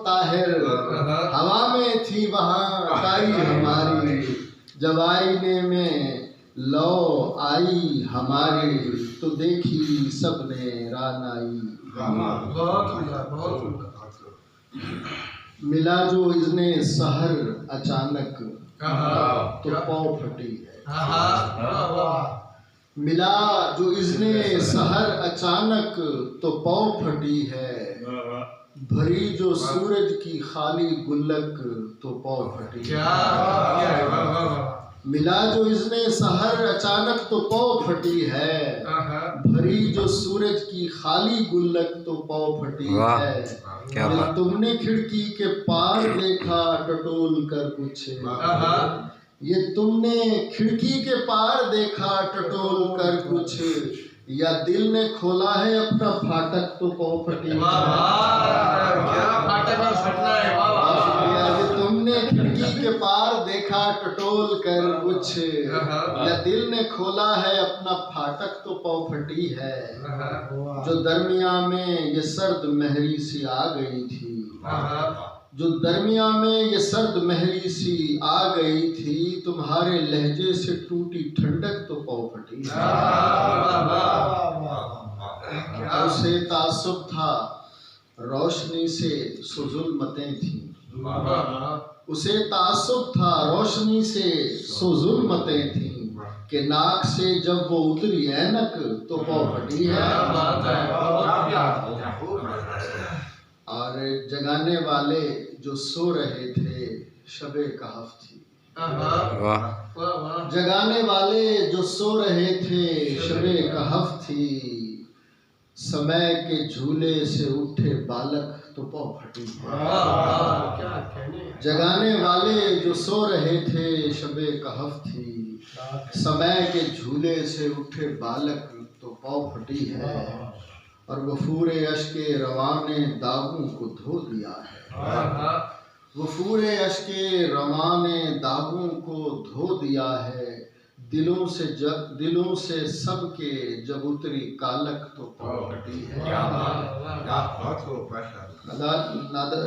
ताहिर हवा में थी वहाँ काई हमारी, जब आईने में लो आई हमारी, तो देखी सबने रानाई। बहुत सुंदर, बहुत सुंदर। मिला जो इज़्ने सहर अचानक, तो पाँव फटी है। मिला जो इज़्ने सहर अचानक, तो पाँव फटी है। भरी जो सूरज की खाली गुल्लक, तो पाँव फटी है। मिला जो इज़्ने सहर अचानक, तो पाँव फटी है। भरी जो सूरज की खाली गुल्लक, तो पाँव फटी है। दिल तुमने खिड़की के पार देखा टटोल कर कुछ, ये तुमने खिड़की के पार देखा टटोल कर कुछ, या दिल ने खोला है अपना फाटक, तो पाँव फटी है। ये तुमने खिड़की के पार देखा टटोल कर कुछ, या दिल ने खोला है अपना फाटक, तो पाँव फटी है। जो दरमिया में ये सर्द महरी सी आ गई थी, जो दरमिया में ये सर्द महरी सी आ गई थी, तुम्हारे लहजे से टूटी ठंडक, तो पाँव फटी है। उसे तासुब था रोशनी से सो जुल्मतें थी, उसे तासुब था रोशनी से सो जुल्मतें थी, कि नाक से जब वो उतरी ऐनक, तो पाँव फटी है। और जगाने वाले जो सो रहे थे शबे कहफ थी, जगाने वाले जो सो रहे थे शबे कहफ थी, समय के झूले से उठे बालक, तो पाँव फटी है। जगाने वाले जो सो रहे थे शबे कहफ थी, समय के झूले से उठे बालक, तो पाँव फटी है। और वफूरे अश्के रवाने दागों को धो दिया है, वफूरे अश्के रवाने दागों को धो दिया है। दिलों से सबके जब उतरी कालक, तो पाँव फटी है।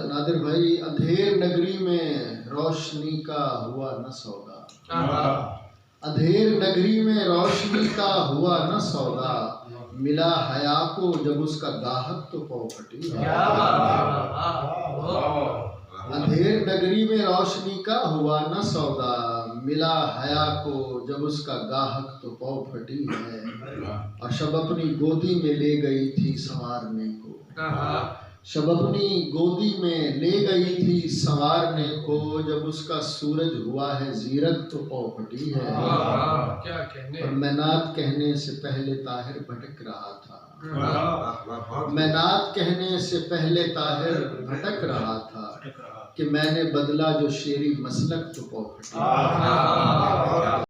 नादिर भाई, अंधेर नगरी में रोशनी का हुआ न सौदा, अंधेर नगरी में रोशनी का हुआ न सौदा, मिला हया को जब उसका गाहक, तो पाँव फटी है। अंधेर नगरी में रोशनी का हुआ न सौदा, मिला हया को जब उसका गाहक, तो पाँव फटी है। और शब अपनी गोदी में ले गई थी संवारने को, शब अपनी गोदी में ले गई थी संवारने को, जब उसका सूरज हुआ है जीरक, तो पाँव फटी है। और मैं नात कहने से पहले ताहिर भटक रहा था, मैं नात कहने से पहले ताहिर भटक रहा था, कि मैंने बदला जो शेरी मसलक, तो पाँव फटी है।